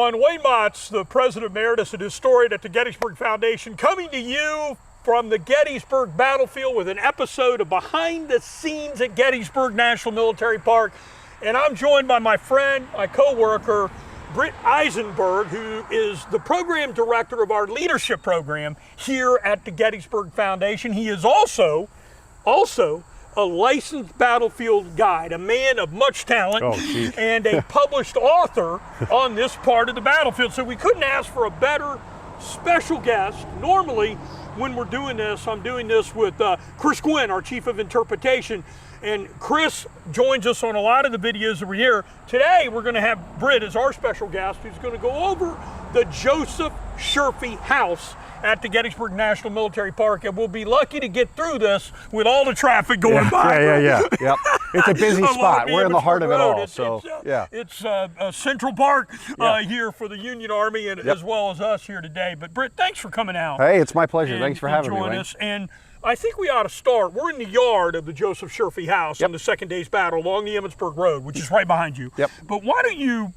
everyone. Wayne Motts, the President Emeritus and historian at the Gettysburg Foundation, coming to you from the Gettysburg Battlefield with an episode of Behind the Scenes at Gettysburg National Military Park. And I'm joined by my friend, my co-worker, Britt Isenberg, who is the program director of our leadership program here at the Gettysburg Foundation. He is also a licensed battlefield guide, a man of much talent, and a published author on this part of the battlefield. So we couldn't ask for a better special guest. Normally, when we're doing this, I'm doing this with Chris Gwynn, our Chief of Interpretation, and Chris joins us on a lot of the videos that we're here. Today, we're going to have Britt as our special guest, who's going to go over the Joseph Sherfy house at the Gettysburg National Military Park, and we'll be lucky to get through this with all the traffic going by. Yep. It's a busy spot. We're in the heart of it all. It's Central Park here for the Union Army, and as well as us here today. But Britt, thanks for coming out. Hey, it's my pleasure. Thanks for having me, Wayne. Us. And I think we ought to start. We're in the yard of the Joseph Sherfy house on the second day's battle along the Emmitsburg Road, which is right behind you. But why don't you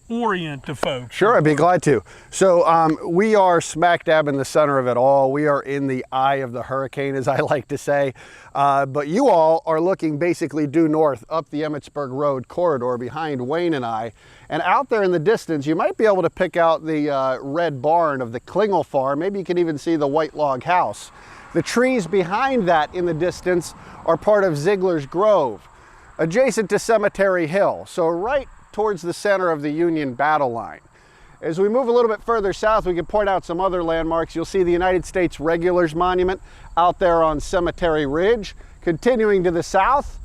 orient the folks? Sure, I'd be glad to. So we are smack dab in the center of it all. We are in the eye of the hurricane, as I like to say. But you all are looking basically due north up the Emmitsburg Road corridor behind Wayne and I. And out there in the distance, you might be able to pick out the red barn of the Klingel farm. Maybe you can even see the white log house. The trees behind that in the distance are part of Ziegler's Grove, adjacent to Cemetery Hill. So right towards the center of the Union battle line. As we move a little bit further south, we can point out some other landmarks. You'll see the United States Regulars Monument out there on Cemetery Ridge. Continuing to the south,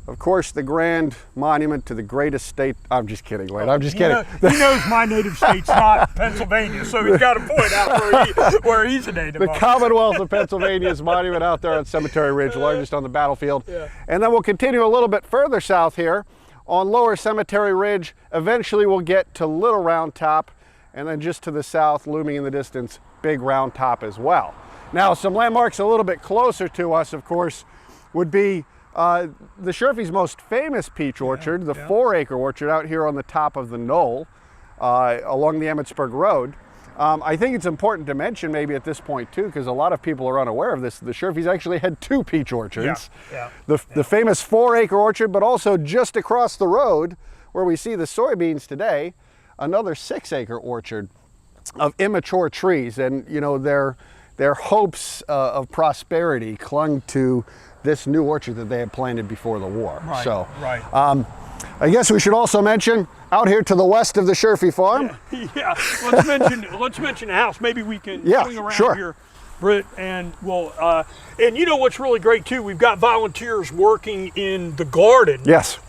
of course, the grand monument to the greatest state. I'm just kidding, Wayne. I'm just kidding. He knows my native state's not Pennsylvania, so he's got to point out where he's a native. The Commonwealth of Pennsylvania's monument out there on Cemetery Ridge, largest on the battlefield. And then we'll continue a little bit further south here on Lower Cemetery Ridge. Eventually we'll get to Little Round Top, and then just to the south, looming in the distance, Big Round Top as well. Now, some landmarks a little bit closer to us, of course, would be the Sherfy's most famous peach orchard, the 4-acre orchard out here on the top of the knoll along the Emmitsburg Road. I think it's important to mention maybe at this point too, because a lot of people are unaware of this, the Sherfy's actually had 2 peach orchards. The famous 4-acre orchard, but also just across the road where we see the soybeans today, another 6-acre orchard of immature trees. And you know, their hopes of prosperity clung to this new orchard that they had planted before the war. I guess we should also mention out here to the west of the Sherfy farm. Let's mention the house. Maybe we can swing around here, Britt, and and you know what's really great too? We've got volunteers working in the garden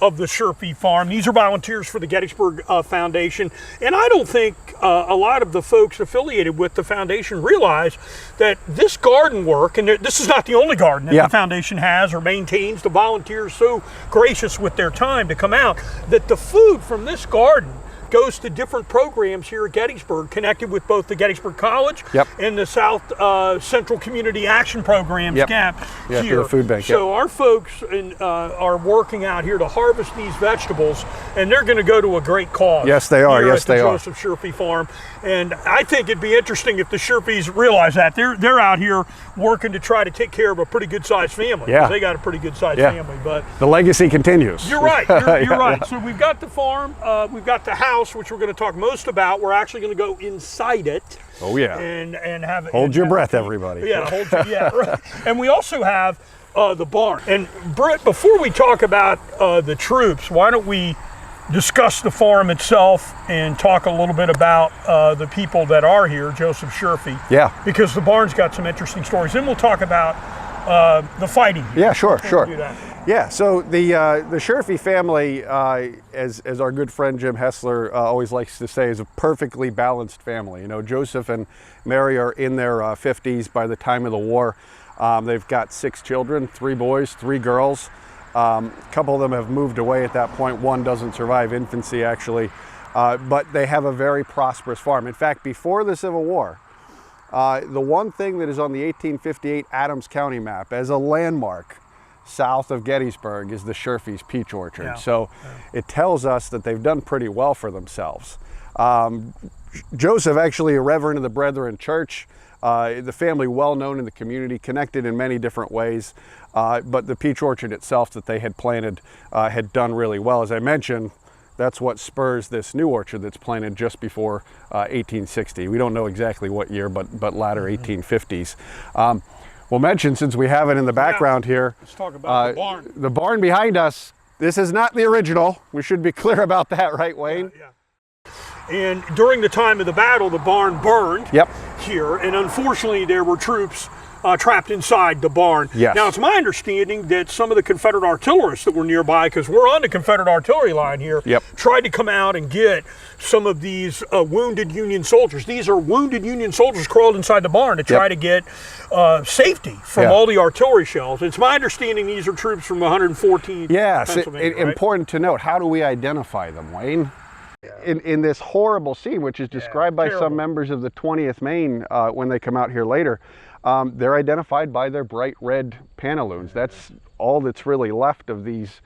of the Sherfy farm. These are volunteers for the Gettysburg Foundation, and I don't think a lot of the folks affiliated with the foundation realize that this garden work, and this is not the only garden that the foundation has or maintains. The volunteers so gracious with their time to come out, that the food from this garden goes to different programs here at Gettysburg, connected with both the Gettysburg College and the South Central Community Action Programs GAP here. The food bank. So our folks are working out here to harvest these vegetables, and they're going to go to a great cause. Yes, they are. Yes, they are. Joseph Sherfy Farm, and I think it'd be interesting if the Sherfys realize that they're out here working to try to take care of a pretty good-sized family. They got a pretty good-sized family, but the legacy continues. You're right. You're right. So we've got the farm, we've got the house, which we're going to talk most about. We're actually going to go inside it. And have hold your breath, everybody. Right. And we also have the barn. And Britt, before we talk about the troops, why don't we discuss the farm itself and talk a little bit about the people that are here, Joseph Sherfy. Because the barn's got some interesting stories. Then we'll talk about the fighting. Sure. So the Sherfy family, as our good friend Jim Hessler always likes to say, is a perfectly balanced family. You know, Joseph and Mary are in their 50s by the time of the war. They've got 6 children, 3 boys, 3 girls. A couple of them have moved away at that point. One doesn't survive infancy, actually. But they have a very prosperous farm. In fact, before the Civil War, the one thing that is on the 1858 Adams County map as a landmark south of Gettysburg is the Sherfy's peach orchard. It tells us that they've done pretty well for themselves. Joseph, actually a reverend of the Brethren Church, the family well known in the community, connected in many different ways, but the peach orchard itself that they had planted had done really well. As I mentioned, that's what spurs this new orchard that's planted just before 1860. We don't know exactly what year, but latter 1850s. We'll mention, since we have it in the background here, let's talk about the barn. The barn behind us, this is not the original. We should be clear about that, right, Wayne? Yeah. And during the time of the battle, the barn burned here, and unfortunately there were troops trapped inside the barn. Yes. Now, it's my understanding that some of the Confederate artillerists that were nearby, because we're on the Confederate artillery line here, tried to come out and get some of these wounded Union soldiers. These are wounded Union soldiers crawled inside the barn to try to get safety from all the artillery shells. It's my understanding these are troops from 114th Pennsylvania, right? Important to note, how do we identify them, Wayne? In this horrible scene, which is described by some members of the 20th Maine when they come out here later, they're identified by their bright red pantaloons. That's all that's really left of these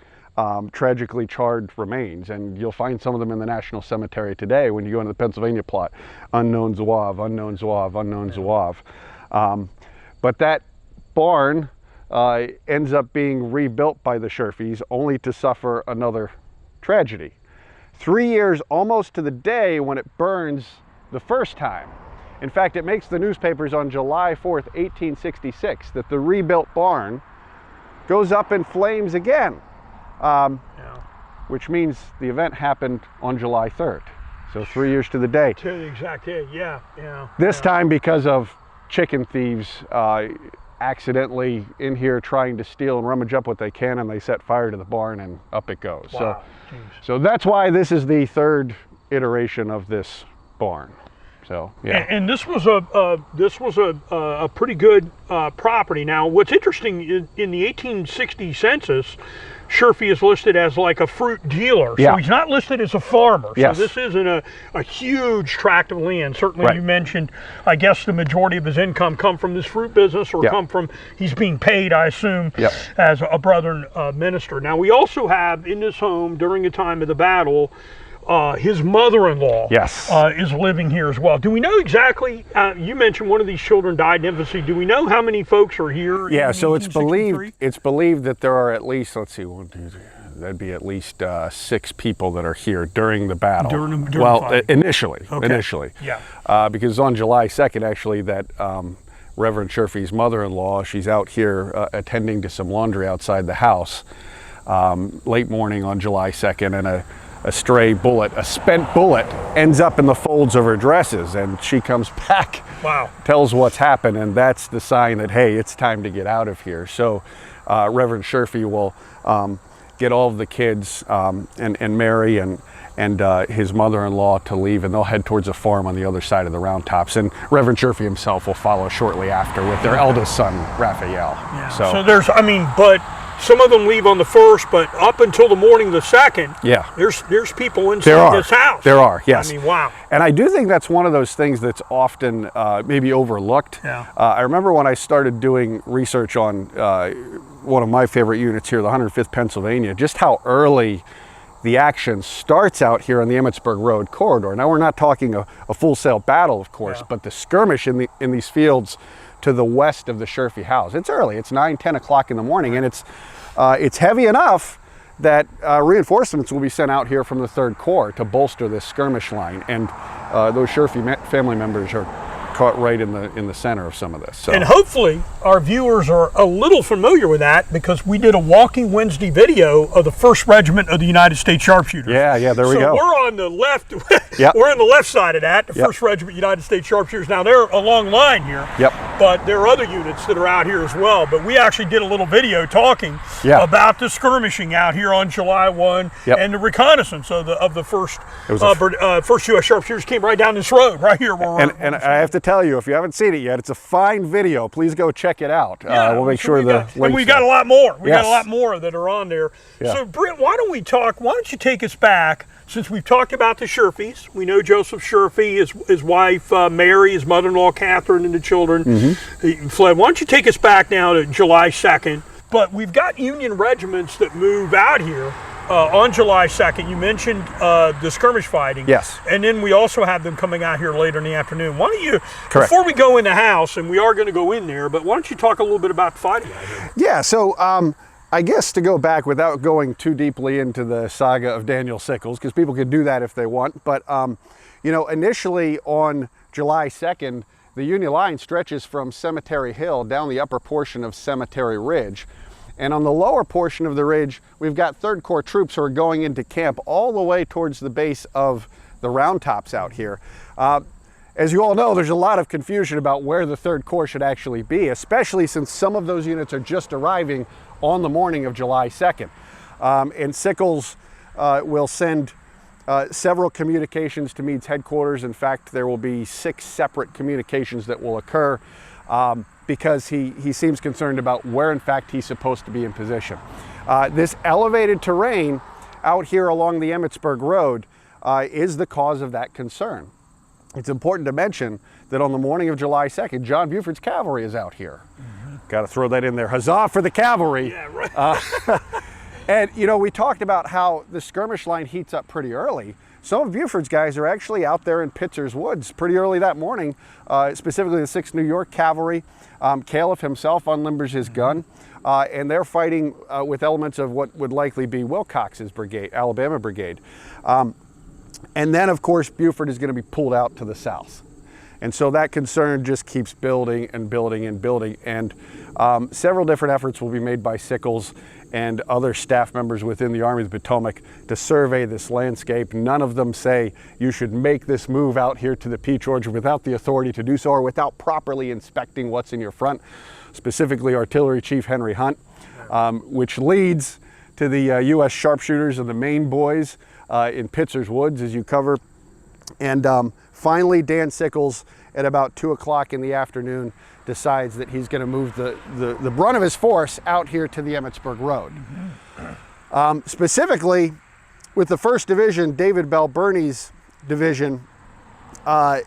tragically charred remains, and you'll find some of them in the National Cemetery today when you go into the Pennsylvania plot. Unknown Zouave, unknown Zouave, unknown Zouave. But that barn ends up being rebuilt by the Sherfys, only to suffer another tragedy. 3 years almost to the day when it burns the first time. In fact, it makes the newspapers on July 4th, 1866, that the rebuilt barn goes up in flames again, which means the event happened on July 3rd. So 3 years to the day. To the exact day, This time because of chicken thieves accidentally in here trying to steal and rummage up what they can, and they set fire to the barn and up it goes. Wow. So that's why this is the third iteration of this barn. So and this was a pretty good property. Now, what's interesting in the 1860 census, Sherfy is listed as like a fruit dealer, so he's not listed as a farmer. So this isn't a huge tract of land. Certainly, you mentioned, I guess the majority of his income come from this fruit business, or come from, he's being paid, I assume, as a Brethren minister. Now, we also have in this home during the time of the battle, his mother-in-law is living here as well. Do we know exactly, you mentioned one of these children died in infancy. Do we know how many folks are here? Yeah, so it's believed that there are at least, let's see, 1, 2, 3, that'd be at least 6 people that are here during the battle. During the initially. Because on July 2nd, actually, that Reverend Sherfy's mother-in-law, she's out here attending to some laundry outside the house late morning on July 2nd, and a stray bullet, a spent bullet, ends up in the folds of her dresses, and she comes back, tells what's happened, and that's the sign that, hey, it's time to get out of here. So Reverend Sherfy will get all of the kids and Mary and his mother-in-law to leave, and they'll head towards a farm on the other side of the Round Tops, and Reverend Sherfy himself will follow shortly after with their eldest son, Raphael. So there's, but some of them leave on the 1st, but up until the morning of the 2nd, there's people inside this house. There are, yes. I mean, wow. And I do think that's one of those things that's often maybe overlooked. I remember when I started doing research on one of my favorite units here, the 105th Pennsylvania, just how early the action starts out here on the Emmitsburg Road corridor. Now, we're not talking a full-scale battle, of course, but the skirmish in these fields to the west of the Sherfy house. It's early. It's 9, 10 o'clock in the morning, and it's heavy enough that reinforcements will be sent out here from the 3rd Corps to bolster this skirmish line, and those Sherfy family members are caught right in the center of some of this. So. And hopefully our viewers are a little familiar with that, because we did a Walking Wednesday video of the 1st Regiment of the United States Sharpshooters. There we go. So we're on the left, we're on the left side of that, the 1st Regiment United States Sharpshooters. Now, they're a long line here, but there are other units that are out here as well. But we actually did a little video talking about the skirmishing out here on July 1 and the reconnaissance of the 1st U.S. Sharpshooters came right down this road, right here. And I have to tell you, if you haven't seen it yet, it's a fine video. Please go check it out. We'll make sure the links. And we got a lot more. We got a lot more that are on there. So, Britt, why don't you take us back, since we've talked about the Sherfys. We know Joseph Sherfy, his wife Mary, his mother-in-law Catherine, and the children fled. Why don't you take us back now to July 2nd? But we've got Union regiments that move out here on July 2nd. You mentioned the skirmish fighting. Yes. And then we also have them coming out here later in the afternoon. Why don't you, Correct. before we go in the house, and we are going to go in there, but why don't you talk a little bit about the fighting out here? Yeah, so I guess to go back without going too deeply into the saga of Daniel Sickles, because people could do that if they want, but you know, initially on July 2nd, the Union line stretches from Cemetery Hill down the upper portion of Cemetery Ridge. And on the lower portion of the ridge, we've got 3rd Corps troops who are going into camp all the way towards the base of the Round Tops out here. As you all know, there's a lot of confusion about where the 3rd Corps should actually be, especially since some of those units are just arriving on the morning of July 2nd. And Sickles will send several communications to Meade's headquarters. In fact, there will be 6 separate communications that will occur because he seems concerned about where, in fact, he's supposed to be in position. This elevated terrain out here along the Emeritus Road is the cause of that concern. It's important to mention that on the morning of July 2nd, John Buford's cavalry is out here. Got to throw that in there. Huzzah for the cavalry. Yeah, right. And, you know, we talked about how the skirmish line heats up pretty early. Some of Buford's guys are actually out there in Pitzer's Woods pretty early that morning, specifically the 6th New York Cavalry. Califf himself unlimbers his gun, and they're fighting with elements of what would likely be Wilcox's brigade, Alabama Brigade. And then, of course, Buford is going to be pulled out to the south. And so that concern just keeps building and building and building. And several different efforts will be made by Sickles and other staff members within the Army of the Potomac to survey this landscape. None of them say you should make this move out here to the Peach Orchard without the authority to do so or without properly inspecting what's in your front, specifically Artillery Chief Henry Hunt, which leads to the U.S. sharpshooters and the Maine boys in Pitzer's Woods as you cover. And finally, Dan Sickles at about 2 o'clock in the afternoon decides that he's going to move the brunt of his force out here to the Emmitsburg Road. Specifically, with the 1st Division, David Balburney's division, Graham's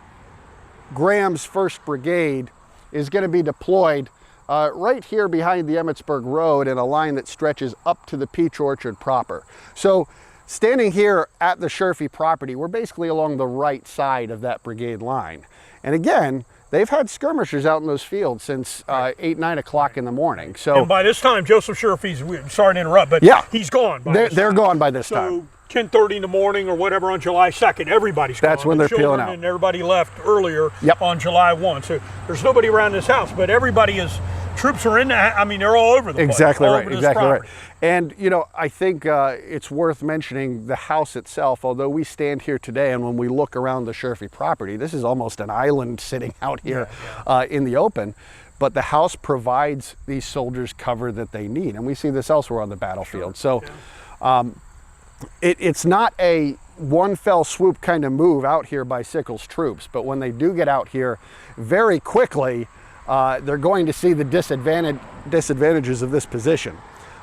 1st Brigade is going to be deployed right here behind the Emmitsburg Road in a line that stretches up to the Peach Orchard proper. So standing here at the Sherfy property, we're basically along the right side of that brigade line. And again, they've had skirmishers out in those fields since 8, 9 o'clock in the morning. So, and by this time, Joseph Sherfy's, sorry to interrupt, but yeah, he's gone. They're gone by this time. 10:30 in the morning or whatever on July 2nd, everybody's gone. That's when they're peeling out. And everybody left earlier Yep. on July 1. So there's nobody around this house, but everybody is, troops are in the, I mean, they're all over the place. Exactly all right, over this exactly right. property. And, you know, I think it's worth mentioning the house itself, although we stand here today and when we look around the Sherfy property, this is almost an island sitting out here in the open. But the house provides these soldiers cover that they need. And we see this elsewhere on the battlefield. Sure. So it's not a one fell swoop kind of move out here by Sickles' troops. But when they do get out here, very quickly, they're going to see the disadvantages of this position.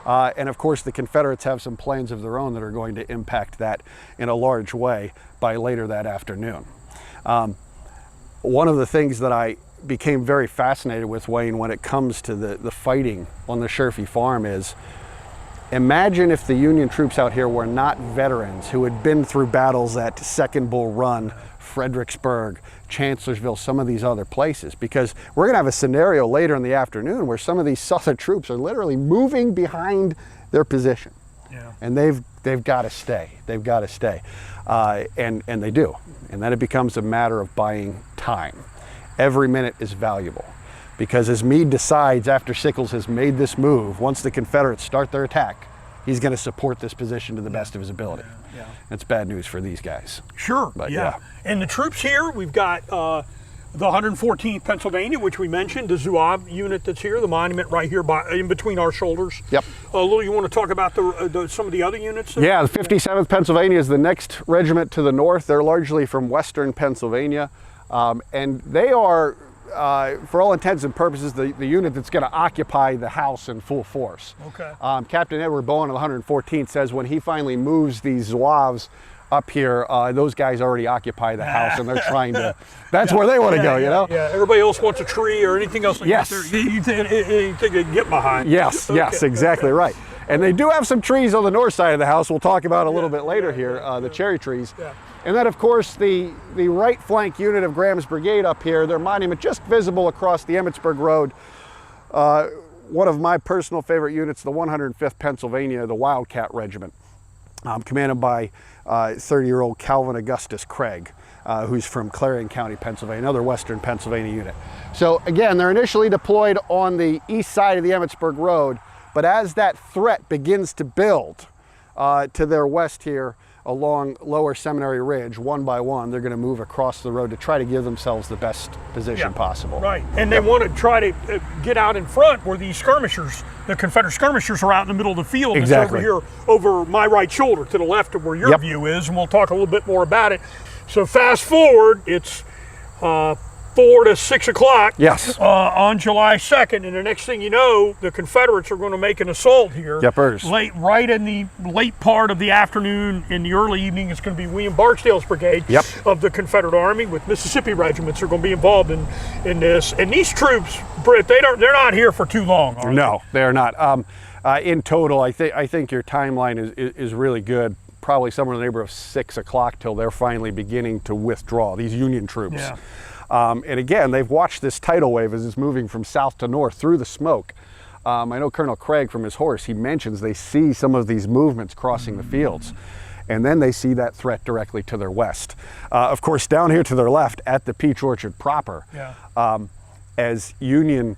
And of course, the Confederates have some plans of their own that are going to impact that in a large way by later that afternoon. One of the things that I became very fascinated with, Wayne, when it comes to the fighting on the Sherfy farm is, imagine if the Union troops out here were not veterans who had been through battles at Second Bull Run, Fredericksburg, Chancellorsville, some of these other places, because we're going to have a scenario later in the afternoon where some of these Southern troops are literally moving behind their position. Yeah. And they've got to stay. They've got to stay. And they do. And then it becomes a matter of buying time. Every minute is valuable, because as Meade decides after Sickles has made this move, once the Confederates start their attack, he's going to support this position to the best of his ability. Yeah. It's bad news for these guys. Sure, But, yeah. And the troops here, we've got the 114th Pennsylvania, which we mentioned, the Zouave unit that's here, the monument right here in between our shoulders. Yep. Lou, you want to talk about some of the other units? Yeah, the 57th Pennsylvania is the next regiment to the north. They're largely from western Pennsylvania. And they are, for all intents and purposes, the unit that's going to occupy the house in full force. Okay. Captain Edward Bowen of the 114th says when he finally moves these Zouaves up here, those guys already occupy the house and they're trying to, that's where they want to go, you know? Yeah, everybody else wants a tree or anything else like Yes. that. Anything they can get behind. Yes, Okay. yes, exactly right. And they do have some trees on the north side of the house we'll talk about a little bit later here, the cherry trees. Yeah. And then, of course, the right flank unit of Graham's Brigade up here, their monument just visible across the Emmitsburg Road. One of my personal favorite units, the 105th Pennsylvania, the Wildcat Regiment, commanded by 30-year-old Calvin Augustus Craig, who's from Clarion County, Pennsylvania, another Western Pennsylvania unit. So again, they're initially deployed on the east side of the Emmitsburg Road, but as that threat begins to build to their west here, along Lower Seminary Ridge, one by one, they're going to move across the road to try to give themselves the best position possible. Right, and they want to try to get out in front where these skirmishers, the Confederate skirmishers, are out in the middle of the field. Exactly. It's over here, over my right shoulder, to the left of where your view is, and we'll talk a little bit more about it. So fast forward, it's 4 to 6 o'clock on July 2nd, and the next thing you know, the Confederates are going to make an assault here. Right in the late part of the afternoon, in the early evening, it's going to be William Barksdale's brigade of the Confederate Army with Mississippi regiments are going to be involved in this. And these troops, Britt, they're not here for too long, are they? No, they're not. In total, I think your timeline is really good. Probably somewhere in the neighborhood of 6 o'clock till they're finally beginning to withdraw, these Union troops. Yeah. And again, they've watched this tidal wave as it's moving from south to north through the smoke. I know Colonel Craig from his horse, he mentions they see some of these movements crossing the fields. And then they see that threat directly to their west. Of course, down here to their left at the Peach Orchard proper, as Union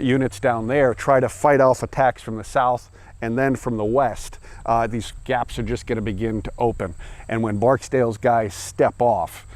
units down there try to fight off attacks from the south and then from the west, these gaps are just going to begin to open. And when Barksdale's guys step off,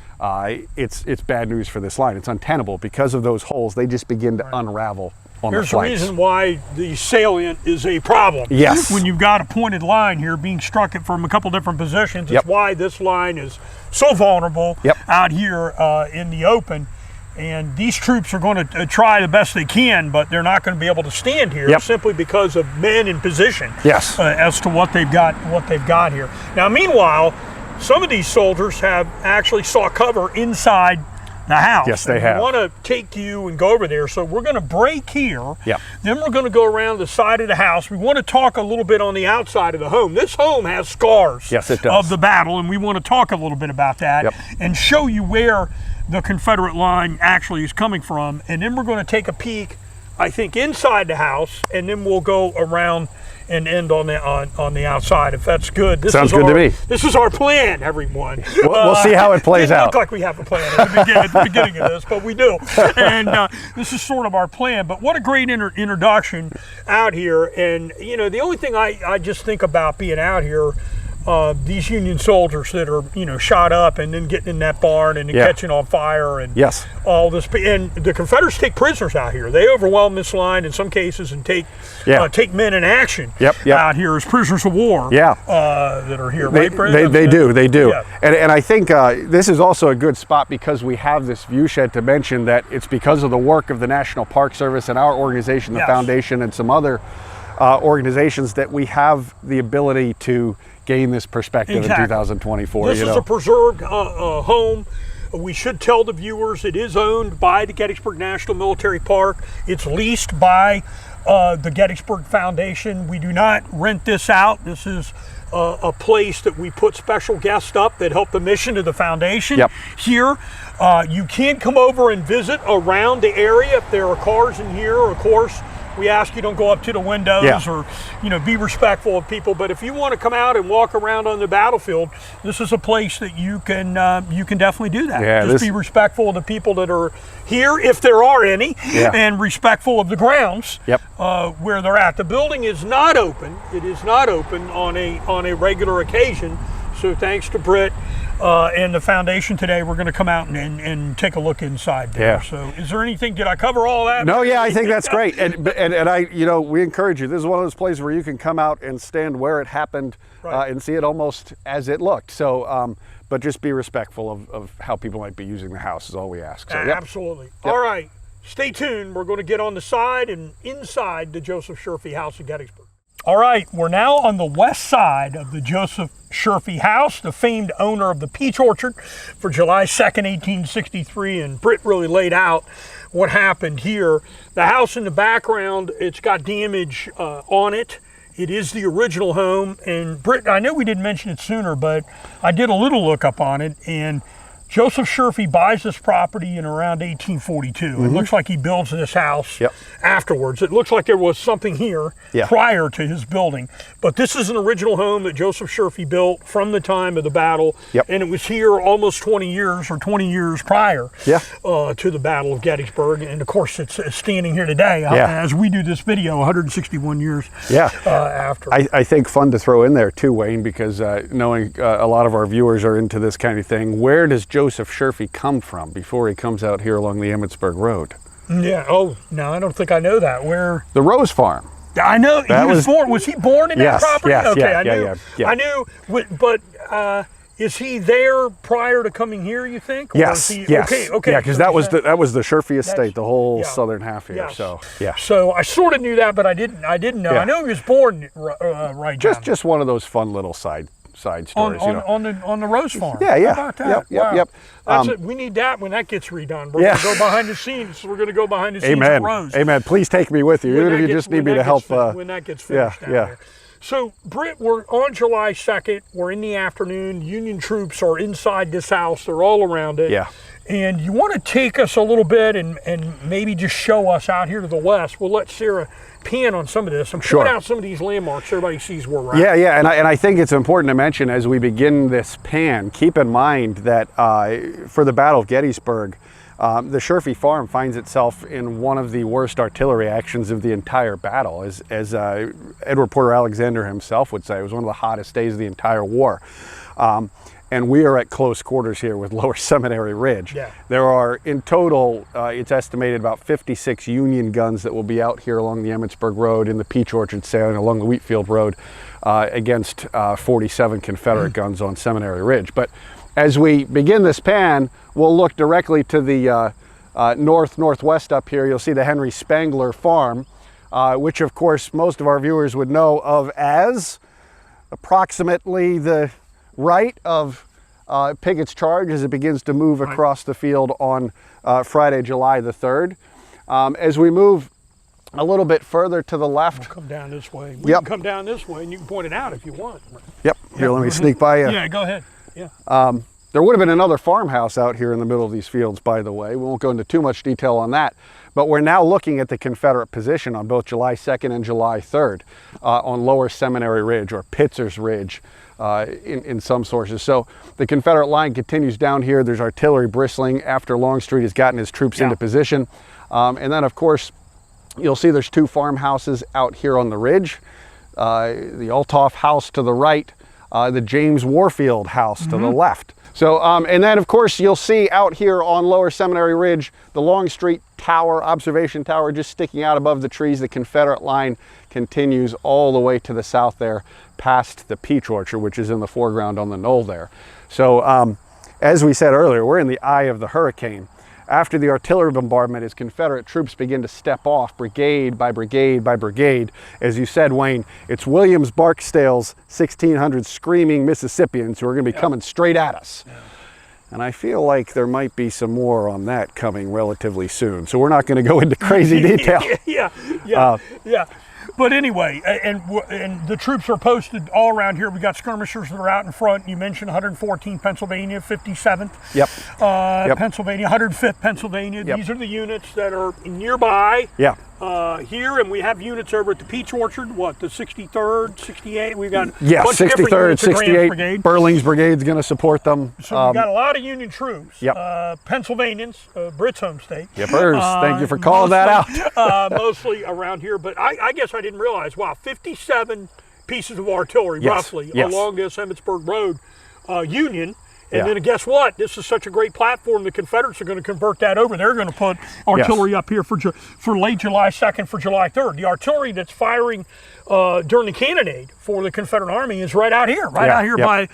it's bad news for this line. It's untenable because of those holes. They just begin to unravel on the flanks. Here's the reason why the salient is a problem. Yes. When you've got a pointed line here being struck it from a couple different positions, it's why this line is so vulnerable out here in the open. And these troops are going to try the best they can, but they're not going to be able to stand here simply because of men in position as to what they've got here. Now, meanwhile, some of these soldiers have actually sought cover inside the house. Yes, they have. We want to take you and go over there, so we're going to break here. Then we're going to go around the side of the house. We want to talk a little bit on the outside of the home. This home has scars of the battle, and we want to talk a little bit about that and show you where the Confederate line actually is coming from. And then we're going to take a peek, I think, inside the house, and then we'll go around and end on the outside, if that's good. Sounds good to me. This is our plan, everyone. We'll see how it plays out. It doesn't look like we have a plan at the beginning of this, but we do. And this is sort of our plan. But what a great introduction out here. And, you know, the only thing I just think about being out here, these Union soldiers that are, you know, shot up and then getting in that barn and then catching on fire and all this. And the Confederates take prisoners out here. They overwhelm this line in some cases and take men in action out here as prisoners of war that are here. They do. Yeah. And I think this is also a good spot because we have this view shed to mention that it's because of the work of the National Park Service and our organization, the Foundation, and some other organizations that we have the ability to gain this perspective in 2024. This is a preserved home. We should tell the viewers it is owned by the Gettysburg National Military Park. It's leased by the Gettysburg Foundation. We do not rent this out. This is a place that we put special guests up that help the mission of the foundation here. You can come over and visit around the area if there are cars in here, of course. We ask you don't go up to the windows or, you know, be respectful of people. But if you want to come out and walk around on the battlefield, this is a place that you can definitely do that. Just be respectful of the people that are here, if there are any, and respectful of the grounds where they're at. The building is not open. It is not open on a regular occasion. So thanks to Britt and the foundation today, we're going to come out and take a look inside there. So is there anything, did I cover all that? No, I think that's great. And I, you know, we encourage you. This is one of those places where you can come out and stand where it happened and see it almost as it looked. So, but just be respectful of how people might be using the house is all we ask. So, Absolutely. All right, stay tuned. We're going to get on the side and inside the Joseph Sherfy house in Gettysburg. All right, we're now on the west side of the Joseph Sherfy house, the famed owner of the Peach Orchard for July 2nd, 1863, and Britt really laid out what happened here. The house in the background, it's got damage on it, It is the original home, and Britt, I know we didn't mention it sooner, but I did a little look up on it, and Joseph Sherfy buys this property in around 1842. It looks like he builds this house afterwards. It looks like there was something here prior to his building. But this is an original home that Joseph Sherfy built from the time of the battle. And it was here almost 20 years or 20 years prior to the Battle of Gettysburg. And of course, it's standing here today as we do this video 161 years after. I think fun to throw in there too, Wayne, because knowing a lot of our viewers are into this kind of thing, where does Joseph Sherfy come from before he comes out here along the Emmitsburg Road? Yeah. Oh, no, I don't think I know that. Where? The Rose Farm. I know he was born. Was he born in that property? Yes. Okay, Yeah. I knew. But is he there prior to coming here? You think? Or Yes. is he, Yes. Okay. Yeah, because that was the Sherfy estate, the whole southern half here. Yes. So yeah. So I sort of knew that, but I didn't know. I know he was born right down. Just one of those fun little side stories, on the Rose Farm. Yeah. How about that? Yep. That's it. We need that when that gets redone. We're going to go behind the scenes. We're going to go behind the scenes at Rose. Amen. Please take me with you, even if you just need me to help. When that gets finished down there. So, Britt, we're on July 2nd. We're in the afternoon. Union troops are inside this house. They're all around it. Yeah. And you want to take us a little bit and maybe just show us out here to the west. We'll let Sarah pan on some of this and point out some of these landmarks so everybody sees where we're at. Yeah, and I think it's important to mention as we begin this pan, keep in mind that for the Battle of Gettysburg, the Sherfy Farm finds itself in one of the worst artillery actions of the entire battle. As Edward Porter Alexander himself would say, it was one of the hottest days of the entire war. And we are at close quarters here with Lower Seminary Ridge. There are, in total, it's estimated about 56 Union guns that will be out here along the Emmitsburg Road, in the Peach Orchard Salient, along the Wheatfield Road, against 47 Confederate guns on Seminary Ridge. But as we begin this pan, we'll look directly to the northwest up here. You'll see the Henry Spangler Farm, which of course most of our viewers would know of as approximately the right of Pickett's charge as it begins to move across the field on Friday, July the 3rd. As we move a little bit further to the left. We'll come down this way. We can come down this way and you can point it out if you want. Here, let me sneak by you. Yeah, go ahead. There would have been another farmhouse out here in the middle of these fields, by the way. We won't go into too much detail on that. But we're now looking at the Confederate position on both July 2nd and July 3rd on Lower Seminary Ridge, or Pitzer's Ridge in some sources. So the Confederate line continues down here. There's artillery bristling after Longstreet has gotten his troops into position. And then, of course, you'll see there's two farmhouses out here on the ridge. The Althoff house to the right, the James Warfield house to the left. So, and then of course you'll see out here on Lower Seminary Ridge, the Longstreet Tower, observation tower, just sticking out above the trees. The Confederate line continues all the way to the south there, past the Peach Orchard, which is in the foreground on the knoll there. So, as we said earlier, we're in the eye of the hurricane. After the artillery bombardment, as Confederate troops begin to step off brigade by brigade by brigade, as you said, Wayne, it's Williams Barksdale's 1,600 screaming Mississippians who are going to be coming straight at us. And I feel like there might be some more on that coming relatively soon. So we're not going to go into crazy detail. Yeah. But anyway, and the troops are posted all around here. We got skirmishers that are out in front. You mentioned 114th Pennsylvania, 57th Pennsylvania, 105th Pennsylvania. These are the units that are nearby. Here, and we have units over at the Peach Orchard. What, the 63rd, 68? We've got 63rd, 68. Burling's brigade's going to support them. So we got a lot of Union troops. Pennsylvanians, Britt's home state. Thank you for calling that out. Mostly around here, but I guess I didn't realize. Wow, 57 pieces of artillery roughly along this Emmitsburg Road, Union. And then guess what? This is such a great platform. The Confederates are going to convert that over. They're going to put artillery up here for late July 2nd, for July 3rd. The artillery that's firing during the cannonade for the Confederate Army is right out here, by the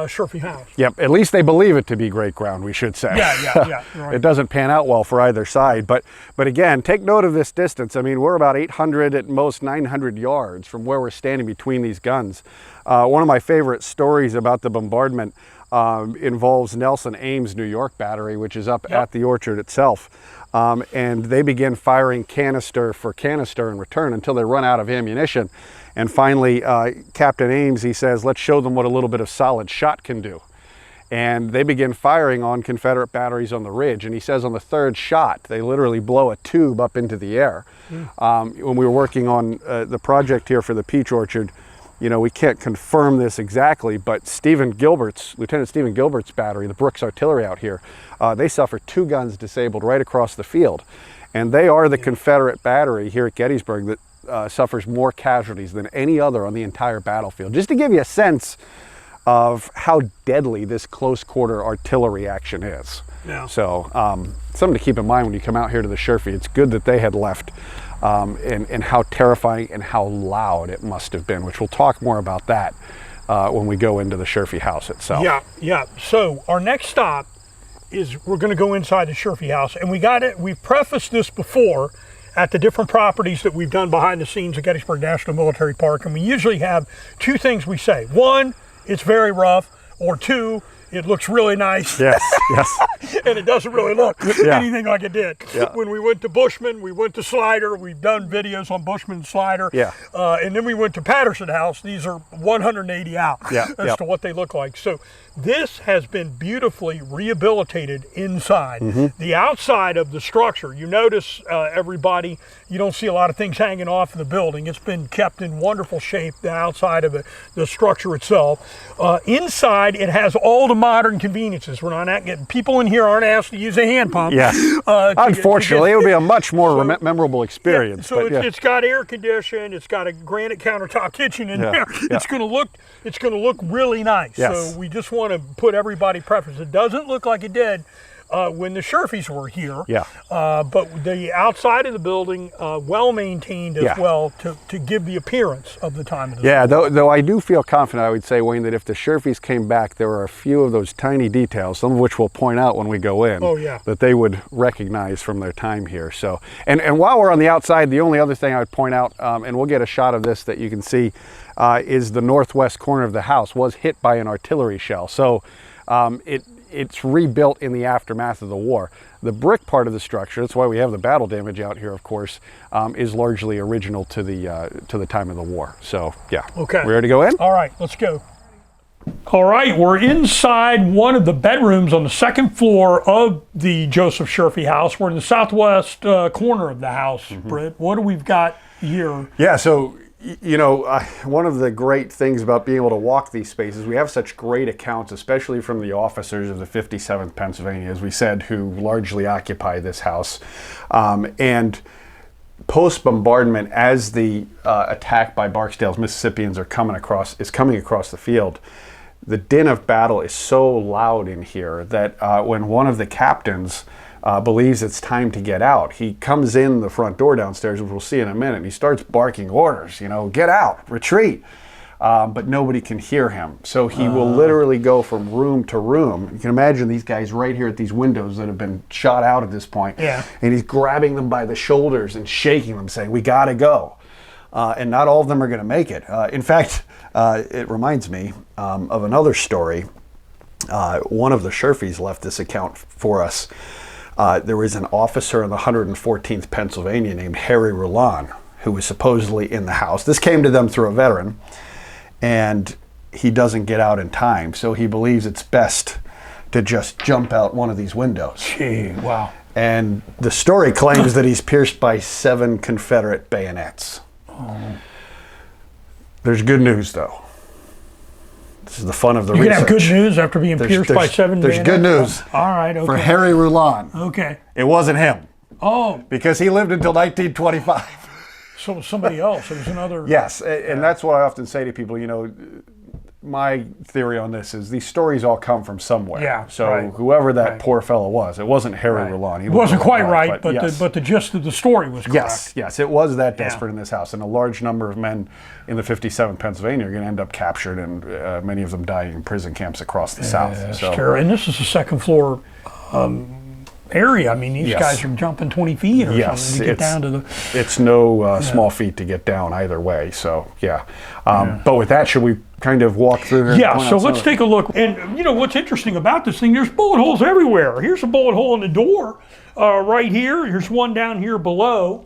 Sherfy house. At least they believe it to be great ground, we should say. Right. It doesn't pan out well for either side. But again, take note of this distance. I mean, we're about 800, at most 900 yards from where we're standing between these guns. One of my favorite stories about the bombardment, involves Nelson Ames New York battery, which is up at the orchard itself. And they begin firing canister for canister in return until they run out of ammunition. And finally, Captain Ames, he says, let's show them what a little bit of solid shot can do. And they begin firing on Confederate batteries on the ridge. And he says on the third shot, they literally blow a tube up into the air. When we were working on the project here for the peach orchard, you know, we can't confirm this exactly, but Lieutenant Stephen Gilbert's battery, the Brooks Artillery out here, they suffer 2 guns disabled right across the field. And they are the Confederate battery here at Gettysburg that suffers more casualties than any other on the entire battlefield. Just to give you a sense of how deadly this close quarter artillery action is. So something to keep in mind when you come out here to the Sherfy. It's good that they had left, and how terrifying and how loud it must have been, which we'll talk more about that when we go into the Sherfy house itself. Yeah. So our next stop is we're going to go inside the Sherfy house, and we've prefaced this before at the different properties that we've done behind the scenes at Gettysburg National Military Park, and we usually have 2 things we say. 1, it's very rough, or 2, it looks really nice. Yes. And it doesn't really look anything like it did. When we went to Bushman, we went to Slider. We've done videos on Bushman and Slider. And then we went to Patterson House. These are 180 out as to what they look like. So this has been beautifully rehabilitated inside. The outside of the structure, you notice, everybody, you don't see a lot of things hanging off of the building. It's been kept in wonderful shape, the outside of the structure itself. Inside, it has all the modern conveniences. We're not getting, people in here aren't asked to use a hand pump. Unfortunately, it would be a much more memorable experience. So it's got air conditioning. It's got a granite countertop kitchen in there. It's going to look really nice. So we just want to put everybody preference. It doesn't look like it did when the Sherfys were here. But the outside of the building, well maintained as well to give the appearance of the time of the though I do feel confident, I would say, Wayne, that if the Sherfys came back, there were a few of those tiny details, some of which we'll point out when we go in, that they would recognize from their time here. So, and while we're on the outside, the only other thing I would point out, and we'll get a shot of this that you can see, is the northwest corner of the house was hit by an artillery shell. So it's rebuilt in the aftermath of the war. The brick part of the structure, that's why we have the battle damage out here, of course, is largely original to the time of the war. So okay, we ready to go in? All right, let's go. All right, we're inside one of the bedrooms on the 2nd floor of the Joseph Sherfy house. We're in the southwest corner of the house. Britt, what do we've got here? So, you know, one of the great things about being able to walk these spaces, we have such great accounts, especially from the officers of the 57th Pennsylvania, as we said, who largely occupy this house. And post-bombardment, as the attack by Barksdale's Mississippians is coming across the field, the din of battle is so loud in here that when one of the captains believes it's time to get out, he comes in the front door downstairs, which we'll see in a minute, and he starts barking orders, you know, get out, retreat. But nobody can hear him. So he will literally go from room to room. You can imagine these guys right here at these windows that have been shot out at this point. And he's grabbing them by the shoulders and shaking them, saying, we gotta go. And not all of them are gonna make it. In fact, it reminds me of another story. One of the Sherfys left this account for us. There was an officer in the 114th Pennsylvania named Harry Rouland, who was supposedly in the house. This came to them through a veteran, and he doesn't get out in time. So he believes it's best to just jump out one of these windows. Gee, wow. And the story claims that he's pierced by 7 Confederate bayonets. There's good news, though. This is the fun of the research. You can have good news after being pierced by 7 bayonets? There's good news. All right, okay. For Harry Rouland. Okay. It wasn't him. Oh. Because he lived until 1925. So it was somebody else. It was another... Yes, and that's what I often say to people, you know, my theory on this is these stories all come from somewhere. So whoever that poor fellow was, it wasn't Harry Rouland. It wasn't quite right, but the gist of the story was correct. Yes, it was that desperate in this house, and a large number of men in the 57th Pennsylvania are going to end up captured, and many of them dying in prison camps across the South. So. And this is the 2nd floor area. I mean, these Yes. guys are jumping 20 feet or Yes, something to get down to the... It's no small feat to get down either way, so yeah. But with that, should we kind of walk through here? Yeah, so let's take a look. And you know what's interesting about this thing, there's bullet holes everywhere. Here's a bullet hole in the door right here. Here's one down here below.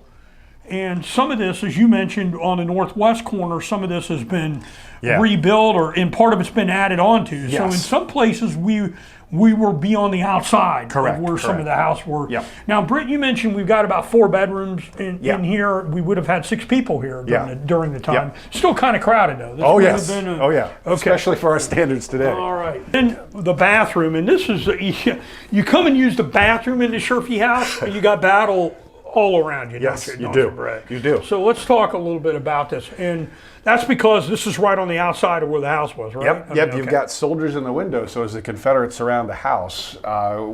And some of this, as you mentioned, on the northwest corner, some of this has been rebuilt, and part of it's been added onto. Yes. So in some places, we will be on the outside of where some of the house were. Yep. Now, Britt, you mentioned we've got about 4 bedrooms in here. We would have had 6 people here during the time. Yep. Still kind of crowded, though. This Oh, yes. Been Okay. Especially for our standards today. All right. Then the bathroom, and this is, you come and use the bathroom in the Sherfy house, and you got battle all around you, Yes, don't you do. Brett? You do. So let's talk a little bit about this. And that's because this is right on the outside of where the house was, right? Yep. You've got soldiers in the window, so as the Confederates surround the house,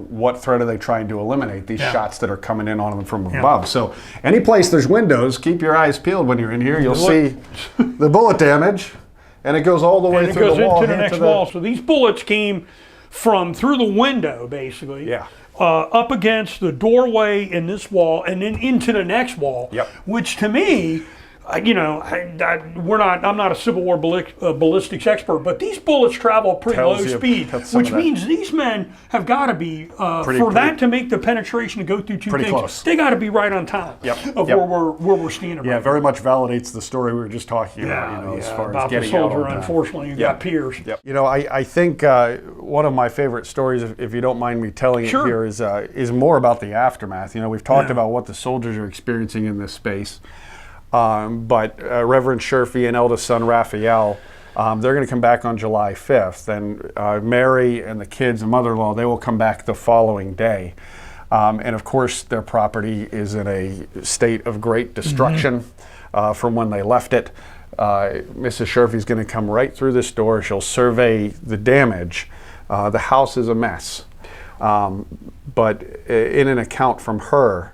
what threat are they trying to eliminate? These shots that are coming in on them from above. So any place there's windows, keep your eyes peeled when you're in here. You'll see the bullet damage, and it goes all the way through the wall. Into the next wall. So these bullets came from through the window, basically. Yeah. Up against the doorway in this wall, and then into the next wall. Yep. Which to me, you know, I'm not a Civil War ballistics expert, but these bullets travel at pretty low speed, which means these men have got to be that to make the penetration to go through two things. Close. They got to be right on top of where we're standing. Yeah, right very now. much validates the story we were just talking about. You know, as far about as getting the soldier. out on Unfortunately, you got peers. Yep. You know, I think one of my favorite stories, if you don't mind me telling it here, is more about the aftermath. You know, we've talked about what the soldiers are experiencing in this space. But Reverend Sherfy and eldest son Raphael, they're going to come back on July 5th. And Mary and the kids and mother-in-law, they will come back the following day. And of course, their property is in a state of great destruction from when they left it. Mrs. Sherfy is going to come right through this door. She'll survey the damage. The house is a mess. But in an account from her,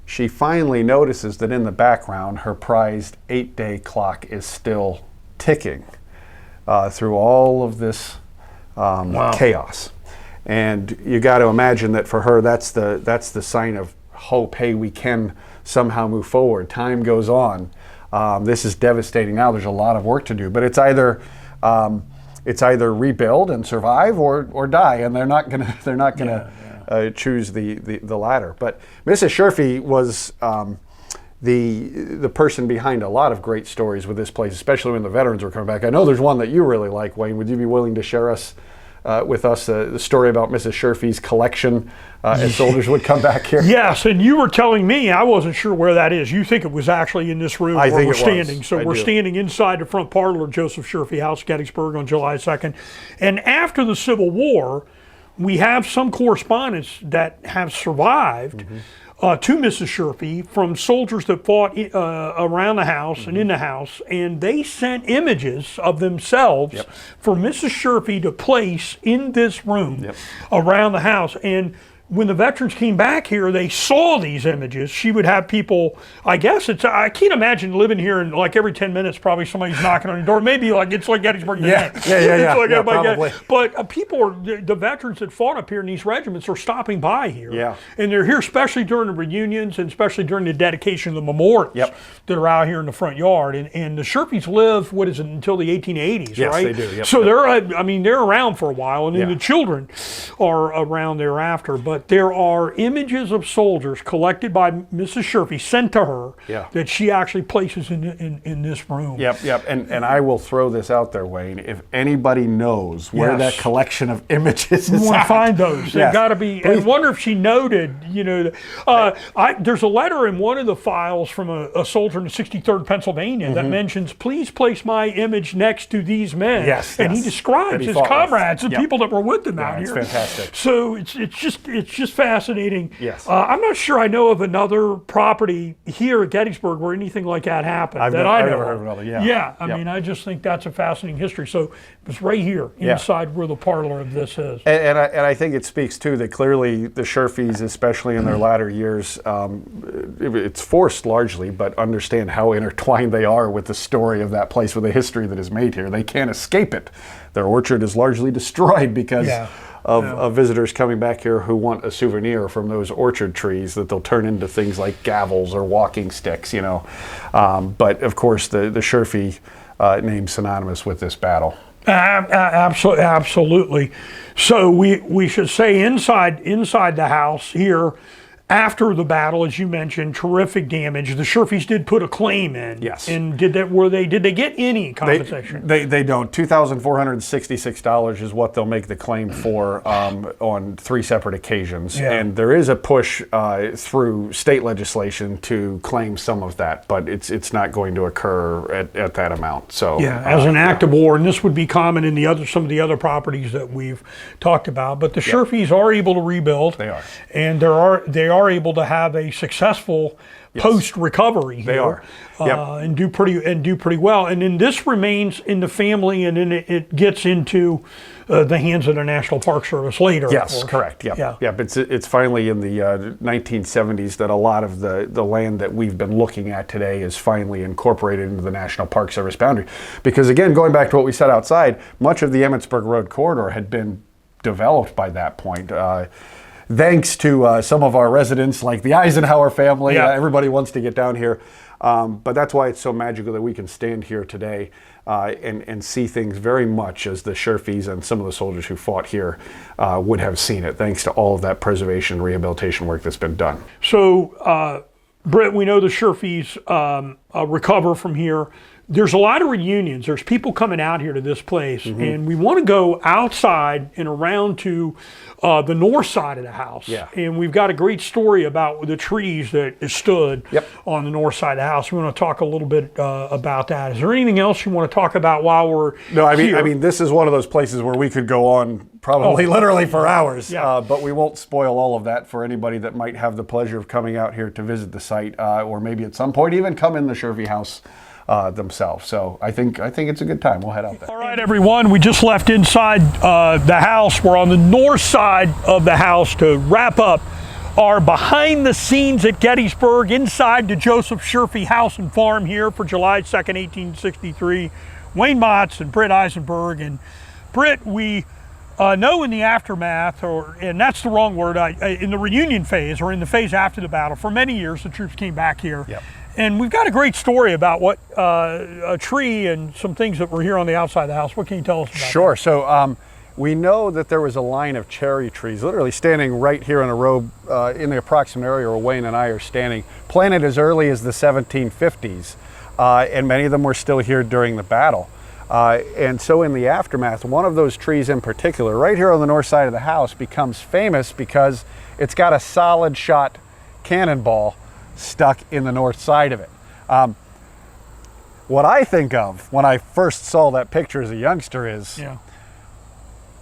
she finally notices that in the background, her prized 8-day clock is still ticking through all of this chaos. And you got to imagine that for her, that's the sign of hope. Hey, we can somehow move forward. Time goes on. This is devastating now. There's a lot of work to do, but it's either rebuild and survive or die, and they're not gonna choose the latter. But Mrs. Sherfy was the person behind a lot of great stories with this place, especially when the veterans were coming back. I know there's one that you really like, Wayne. Would you be willing to share with us the story about Mrs. Sherfy's collection as soldiers would come back here? Yes, and you were telling me, I wasn't sure where that is. You think it was actually in this room where we're standing. So we're standing inside the front parlor of Joseph Sherfy House, Gettysburg, on July 2nd. And after the Civil War, we have some correspondence that have survived to Mrs. Sherfy from soldiers that fought around the house and in the house, and they sent images of themselves for Mrs. Sherfy to place in this room around the house. And when the veterans came back here, they saw these images. She would have people, I can't imagine living here and like every 10 minutes probably somebody's knocking on your door. Maybe it's like Gettysburg today. Probably. But the veterans that fought up here in these regiments are stopping by here. Yeah. And they're here especially during the reunions and especially during the dedication of the memorials that are out here in the front yard. And the Sherfys live, until the 1880s, yes, right? Yes, they do. Yep. So they're around for a while, and then the children are around thereafter. But there are images of soldiers collected by Mrs. Sherfy, sent to her, that she actually places in this room. Yep. And I will throw this out there, Wayne. If anybody knows where that collection of images is, we want to find those. They've got to be. I wonder if she noted. There's a letter in one of the files from a soldier in the 63rd Pennsylvania that mentions, "Please place my image next to these men." And he describes his comrades, the people that were with him out here. It's fantastic. So it's just fascinating. Yes. I'm not sure I know of another property here at Gettysburg where anything like that happened. I've never heard of another. I mean, I just think that's a fascinating history. So it's right here inside where the parlor of this is. And I think it speaks too that clearly the Sherfys, especially in their latter years, it's forced largely, but understand how intertwined they are with the story of that place, with the history that is made here. They can't escape it. Their orchard is largely destroyed because of visitors coming back here who want a souvenir from those orchard trees that they'll turn into things like gavels or walking sticks, you know. But of course, the Sherfy name synonymous with this battle. Absolutely. So we should say inside the house here, after the battle, as you mentioned, terrific damage. The Sherfys did put a claim in. Yes. And did they get any compensation? They don't. $2,466 is what they'll make the claim for on 3 separate occasions. Yeah. And there is a push through state legislation to claim some of that, but it's not going to occur at that amount. So yeah, as an act of war, and this would be common in some of the other properties that we've talked about. But the Sherfys are able to rebuild. They are, and they are able to have a successful post recovery here. They are, and do pretty well. And then this remains in the family, and then it gets into the hands of the National Park Service later. Yes, correct. Yep. Yeah. But it's finally in the 1970s that a lot of the land that we've been looking at today is finally incorporated into the National Park Service boundary. Because again, going back to what we said outside, much of the Emmitsburg Road corridor had been developed by that point. Thanks to some of our residents, like the Eisenhower family. Everybody wants to get down here. But that's why it's so magical that we can stand here today and see things very much as the Sherfys and some of the soldiers who fought here would have seen it, thanks to all of that preservation and rehabilitation work that's been done. So, Britt, we know the Sherfys recover from here. There's a lot of reunions. There's people coming out here to this place, and we want to go outside and around to the north side of the house. Yeah. And we've got a great story about the trees that stood on the north side of the house. We want to talk a little bit about that. Is there anything else you want to talk about while we're here? I mean, this is one of those places where we could go on probably literally for hours. But we won't spoil all of that for anybody that might have the pleasure of coming out here to visit the site, or maybe at some point even come in the Sherfy house themselves. So I think it's a good time. We'll head out there. All right, everyone, we just left inside the house. We're on the north side of the house to wrap up our behind the scenes at Gettysburg, inside the Joseph Sherfy house and farm here for July 2nd, 1863. Wayne Motts and Britt Isenberg. And Britt, we know in the aftermath, and that's the wrong word, in the reunion phase, or in the phase after the battle, for many years the troops came back here. And we've got a great story about what a tree and some things that were here on the outside of the house. What can you tell us about that? Sure. So we know that there was a line of cherry trees literally standing right here in a row in the approximate area where Wayne and I are standing, planted as early as the 1750s. And many of them were still here during the battle. And so in the aftermath, one of those trees in particular, right here on the north side of the house, becomes famous because it's got a solid shot cannonball stuck in the north side of it. What I think of when I first saw that picture as a youngster is,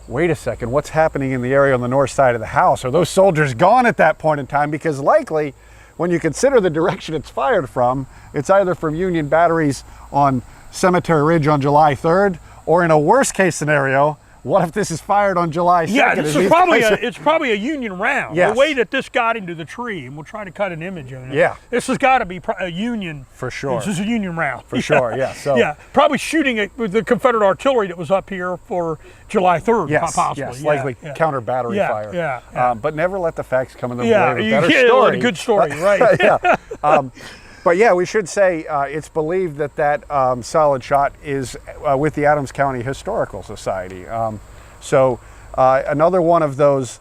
wait a second, what's happening in the area on the north side of the house? Are those soldiers gone at that point in time? Because likely, when you consider the direction it's fired from, it's either from Union batteries on Cemetery Ridge on July 3rd, or in a worst case scenario, what if this is fired on July 2nd? Yeah, it's probably a Union round. The way that this got into the tree, and we'll try to cut an image of it. Yeah. This has got to be a Union. For sure. This is a Union round. For sure, yeah. So, probably shooting it with the Confederate artillery that was up here for July 3rd, possibly. Yes, likely counter battery fire. But never let the facts come in the way of a better story. A good story, right. But yeah, we should say it's believed that solid shot is with the Adams County Historical Society. So another one of those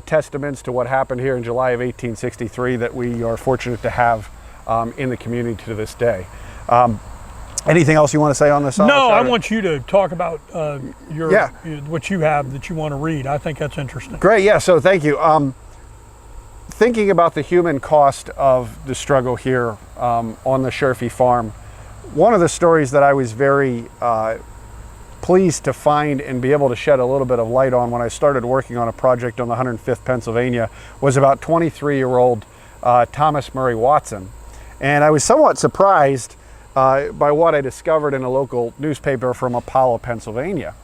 testaments to what happened here in July of 1863 that we are fortunate to have in the community to this day. Anything else you want to say on this? No, I want you to talk about what you have that you want to read. I think that's interesting. Great, yeah, so thank you. Thinking about the human cost of the struggle here on the Sherfy farm, one of the stories that I was very pleased to find and be able to shed a little bit of light on when I started working on a project on the 105th Pennsylvania was about 23-year-old Thomas Murray Watson. And I was somewhat surprised by what I discovered in a local newspaper from Apollo, Pennsylvania.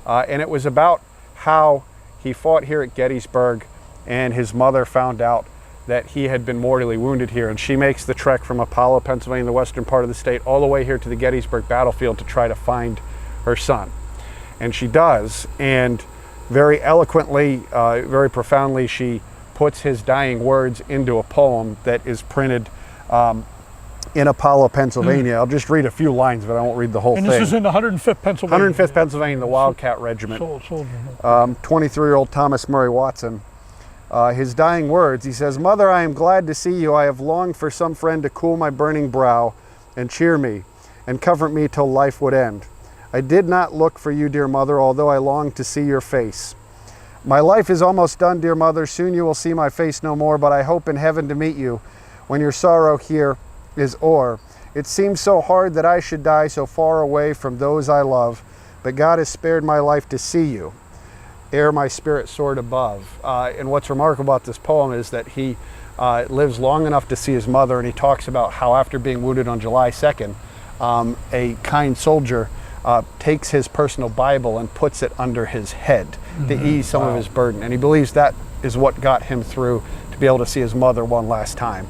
And it was about how he fought here at Gettysburg, and his mother found out that he had been mortally wounded here, and she makes the trek from Apollo, Pennsylvania, the western part of the state, all the way here to the Gettysburg Battlefield to try to find her son. And she does, and very eloquently, very profoundly, she puts his dying words into a poem that is printed in Apollo, Pennsylvania. I'll just read a few lines, but I won't read the whole thing. And this is in the 105th Pennsylvania. 105th Pennsylvania, the Wildcat Regiment. 23-year-old Thomas Murray Watson. His dying words, he says, "Mother, I am glad to see you. I have longed for some friend to cool my burning brow and cheer me and comfort me till life would end. I did not look for you, dear mother, although I longed to see your face. My life is almost done, dear mother. Soon you will see my face no more, but I hope in heaven to meet you when your sorrow here is o'er. It seems so hard that I should die so far away from those I love, but God has spared my life to see you, ere my spirit soared above." And what's remarkable about this poem is that he lives long enough to see his mother, and he talks about how after being wounded on July 2nd, a kind soldier takes his personal Bible and puts it under his head to ease some of his burden. And he believes that is what got him through to be able to see his mother one last time.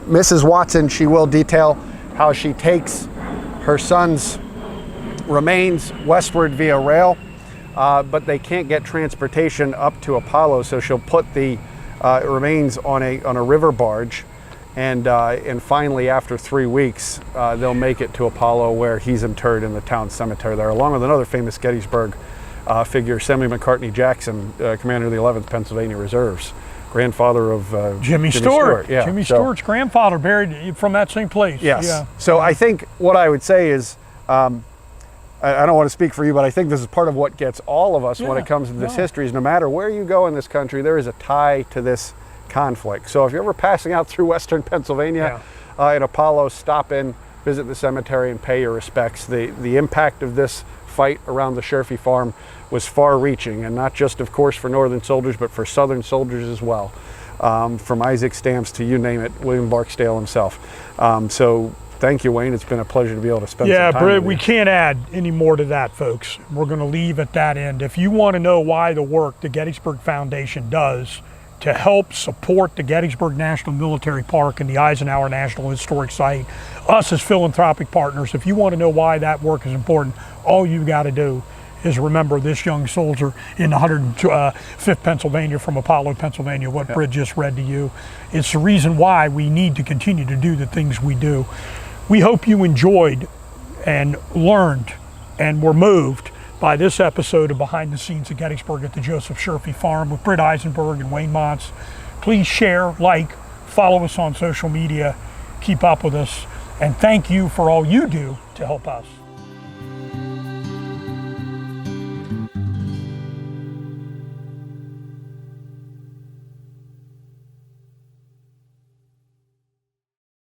Mrs. Watson, she will detail how she takes her son's remains westward via rail, but they can't get transportation up to Apollo, so she'll put the remains on a river barge, and finally, after 3 weeks, they'll make it to Apollo, where he's interred in the town cemetery there, along with another famous Gettysburg figure, Samuel McCartney Jackson, commander of the 11th Pennsylvania Reserves, grandfather of Jimmy Stewart. Yeah. Jimmy Stewart's grandfather buried from that same place. Yes. Yeah. So I think what I would say is, I don't want to speak for you, but I think this is part of what gets all of us when it comes to this history, is no matter where you go in this country, there is a tie to this conflict. So if you're ever passing out through Western Pennsylvania in Apollo, stop in, visit the cemetery, and pay your respects. The impact of this fight around the Sherfy Farm was far-reaching, and not just, of course, for Northern soldiers, but for Southern soldiers as well. From Isaac Stamps to you name it, William Barksdale himself. So thank you, Wayne. It's been a pleasure to be able to spend some time Britt, with you. we can't add any more to that, folks. We're going to leave at that end. If you want to know why the work the Gettysburg Foundation does to help support the Gettysburg National Military Park and the Eisenhower National Historic Site, us as philanthropic partners, if you want to know why that work is important, all you got to do is remember this young soldier in 105th Pennsylvania from Apollo, Pennsylvania, what Britt just read to you. It's the reason why we need to continue to do the things we do. We hope you enjoyed and learned and were moved by this episode of Behind the Scenes at Gettysburg at the Joseph Sherfy Farm with Britt Isenberg and Wayne Motts. Please share, like, follow us on social media, keep up with us, and thank you for all you do to help us.